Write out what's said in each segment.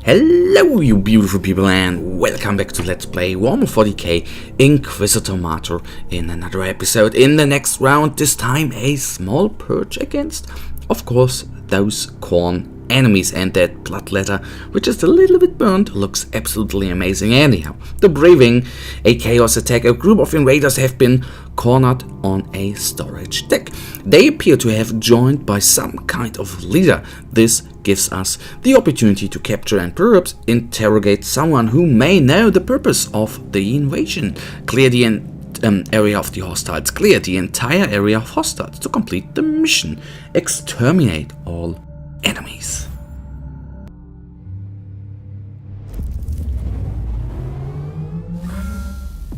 Hello you beautiful people and welcome back to Let's Play Warhammer 40k Inquisitor Martyr in another episode. In the next round, this time a small purge against, of course, those Khorne enemies, and that bloodletter, which is a little bit burnt, looks absolutely amazing. Anyhow, the Braving, a chaos attack. A group of invaders have been cornered on a storage deck. They appear to have joined by some kind of leader. This gives us the opportunity to capture and perhaps interrogate someone who may know the purpose of the invasion. Clear the area of the hostiles. Clear the entire area of hostiles to complete the mission. Exterminate all enemies.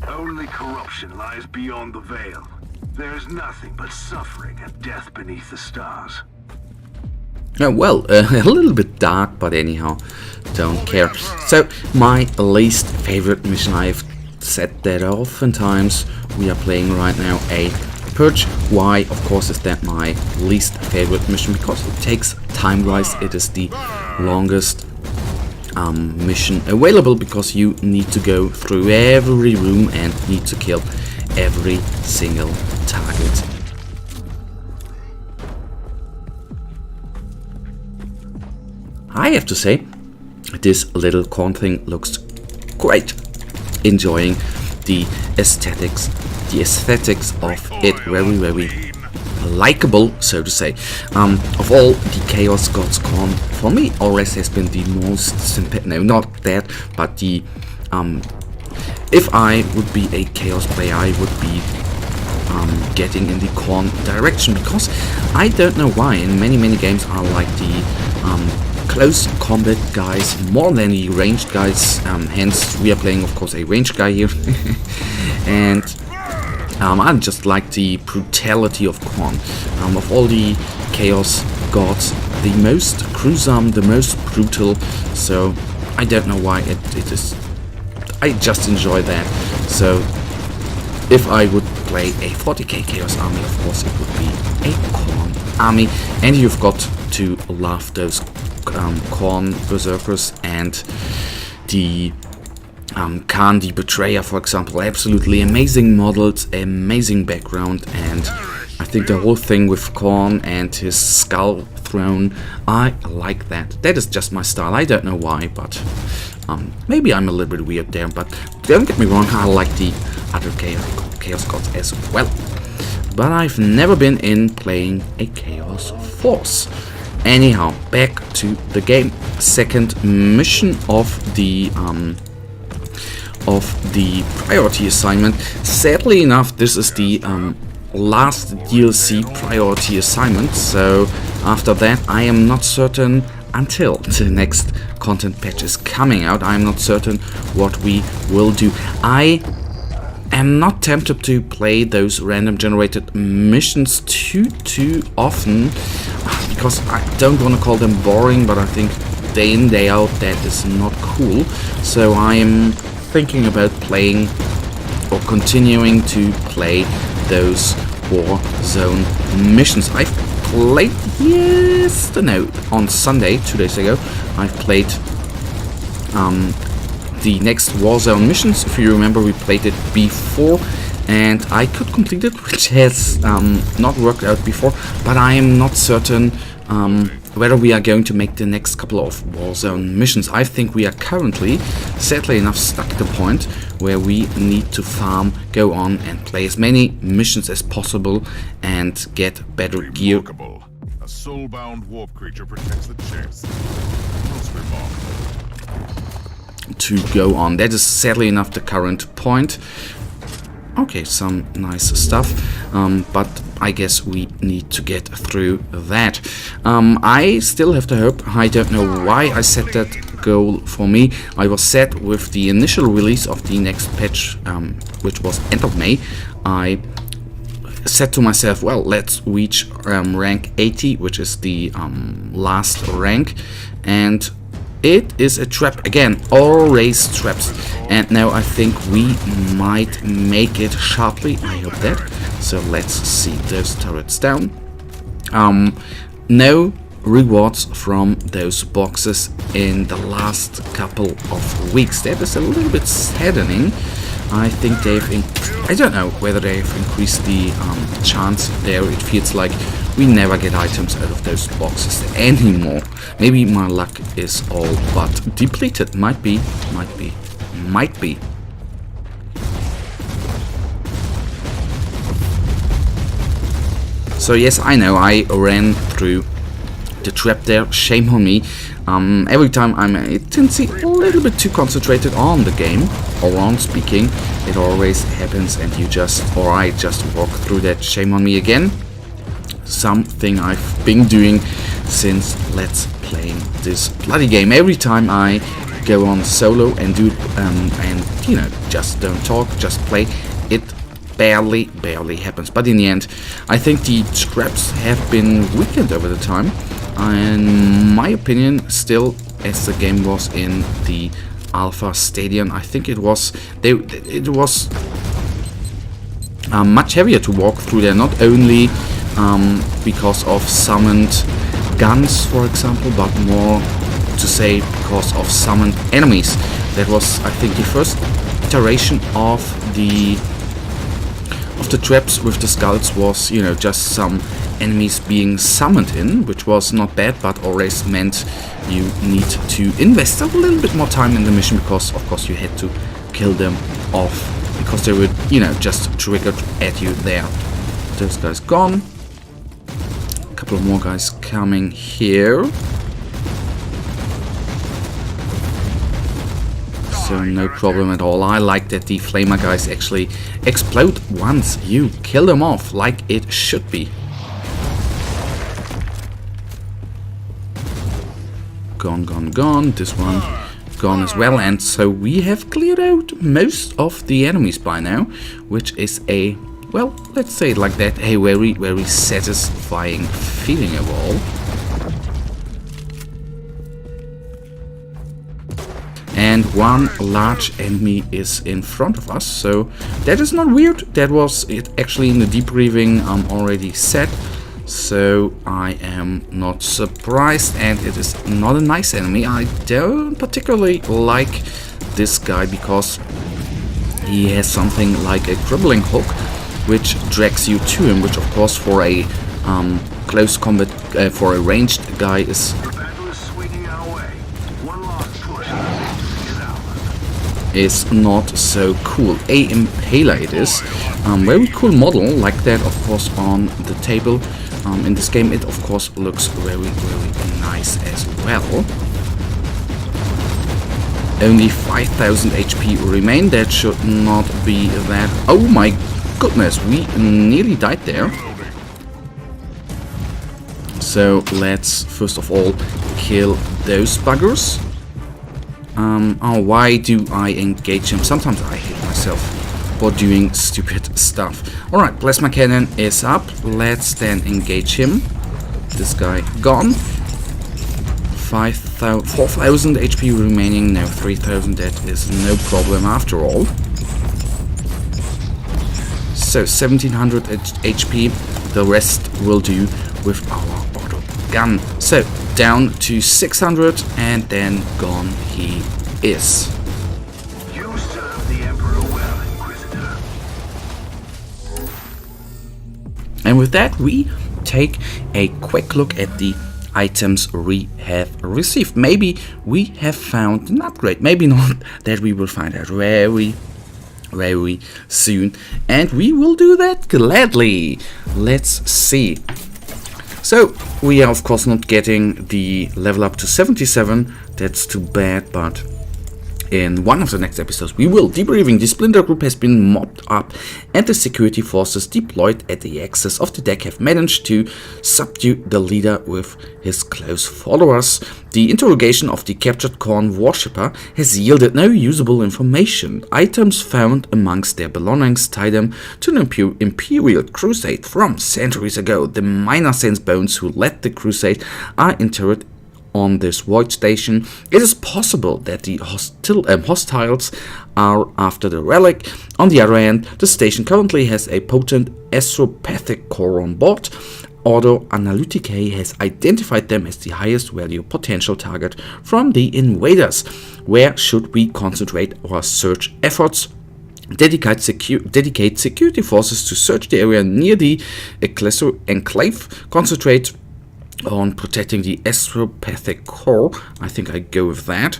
Only corruption lies beyond the veil. There is nothing but suffering and death beneath the stars. Well, a little bit dark, but anyhow, don't care. So, my least favorite mission, I've said that oftentimes. We are playing right now a Purge. Why, of course, is that my least favorite mission? Because it takes time-wise, it is the longest mission available, because you need to go through every room and need to kill every single target. I have to say, this little Khorne thing looks great. Enjoying the aesthetics of it, very likable, so to say. Of all the Chaos Gods, Khorne for me always has been the most sympathetic. No, not that, but the if I would be a Chaos player, I would be getting in the Khorne direction, because I don't know why in many games I like the close combat guys more than the ranged guys. Hence we are playing, of course, a ranged guy here. And I just like the brutality of Khorne. Of all the Chaos Gods, the most gruesome, the most brutal. So I don't know why it is. I just enjoy that. So if I would play a 40k Chaos army, of course it would be a Khorne army. And you've got to love those Khorne berserkers and the Khan the Betrayer, for example. Absolutely amazing models, amazing background, and I think the whole thing with Khorne and his skull throne, I like that. That is just my style. I don't know why, but maybe I'm a little bit weird there, but don't get me wrong, I like the other Chaos Gods as well. But I've never been in playing a Chaos Force. Anyhow, back to the game. Second mission of the priority assignment. Sadly enough, this is the last DLC priority assignment, so after that I am not certain, until the next content patch is coming out, I am not certain what we will do. I am not tempted to play those random generated missions too often, because I don't want to call them boring, but I think day in day out that is not cool. So I am thinking about playing or continuing to play those Warzone missions. I've played on Sunday, 2 days ago, I've played the next Warzone missions. If you remember, we played it before and I could complete it, which has not worked out before, but I am not certain whether we are going to make the next couple of Warzone missions. I think we are currently, sadly enough, stuck at the point where we need to farm, go on and play as many missions as possible and get better gear. A soul-bound warp creature protects the chest. Most remarkable. To go on. That is sadly enough the current point. Okay, some nice stuff, but I guess we need to get through that. I still have the hope. I don't know why I set that goal for me. I was set with the initial release of the next patch, which was end of May. I said to myself, well, let's reach rank 80, which is the last rank, and it is a trap again, all race traps, and now I think we might make it sharply. I hope that. So let's see those turrets down. No rewards from those boxes in the last couple of weeks. That is a little bit saddening. I think I don't know whether they've increased the chance there. It feels like we never get items out of those boxes anymore. Maybe my luck is all but depleted. Might be. So yes, I know I ran through the trap there. Shame on me. Every time I'm a little bit too concentrated on the game, or on speaking, it always happens and I just walk through that. Shame on me again. Something I've been doing since let's playing this bloody game. Every time I go on solo and do and you know, just don't talk, just play, it barely happens. But in the end, I think the traps have been weakened over the time. In my opinion, still, as the game was in the alpha stadium, I think it was much heavier to walk through there. Not only because of summoned guns, for example, but more to say because of summoned enemies. That was, I think, the first iteration of the traps with the skulls was, you know, just some enemies being summoned in, which was not bad, but always meant you need to invest a little bit more time in the mission, because of course you had to kill them off, because they were, you know, just triggered at you there. Those guys gone. A couple of more guys coming here. So no problem at all. I like that the flamer guys actually explode once you kill them off, like it should be. Gone. This one gone as well. And so we have cleared out most of the enemies by now, which is a, well, let's say it like that, a very satisfying feeling of all. And one large enemy is in front of us, so that is not weird. That was it actually in the debriefing already said, so I am not surprised, and it is not a nice enemy. I don't particularly like this guy because he has something like a crippling hook which drags you to him, which of course for a close combat, for a ranged guy is not so cool. A impaler it is. Very cool model, like that of course on the table. In this game it of course looks very nice as well. Only 5000 HP remain. That should not be that. Oh my goodness, we nearly died there. So let's first of all kill those buggers. Oh, why do I engage him? Sometimes I hate myself for doing stupid stuff. Alright, plasma cannon is up. Let's then engage him. This guy gone. 4,000 HP remaining. Now 3,000. That is no problem after all. So 1,700 HP. The rest will do with our auto gun. So down to 600, and then gone he is. You serve the Emperor well, Inquisitor. And with that, we take a quick look at the items we have received. Maybe we have found an upgrade, maybe not. That we will find out very soon, and we will do that gladly. Let's see. So we are of course not getting the level up to 77. That's too bad, but in one of the next episodes we will. Debriefing: the Splinter Group has been mopped up, and the security forces deployed at the axis of the deck have managed to subdue the leader with his close followers. The interrogation of the captured Khorne worshipper has yielded no usable information. Items found amongst their belongings tie them to an imperial crusade from centuries ago. The minor saints' bones who led the crusade are interred on this void station. It is possible that the hostiles are after the relic. On the other hand, the station currently has a potent astropathic core on board. Ordo Analyticae has identified them as the highest value potential target from the invaders. Where should we concentrate our search efforts? Dedicate security forces to search the area near the Enclave. Concentrate on protecting the astropathic core. I think I go with that.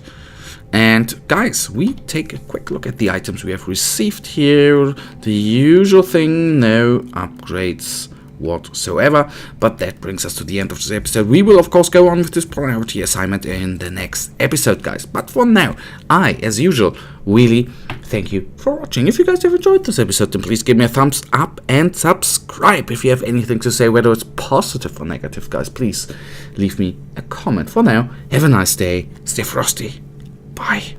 And guys, we take a quick look at the items we have received here. The usual thing, no upgrades whatsoever. But that brings us to the end of this episode. We will of course go on with this priority assignment in the next episode, guys. But for now, I, as usual, really thank you for watching. If you guys have enjoyed this episode, then please give me a thumbs up and subscribe. If you have anything to say, whether it's positive or negative, guys, please leave me a comment. For now, have a nice day. Stay frosty. Bye.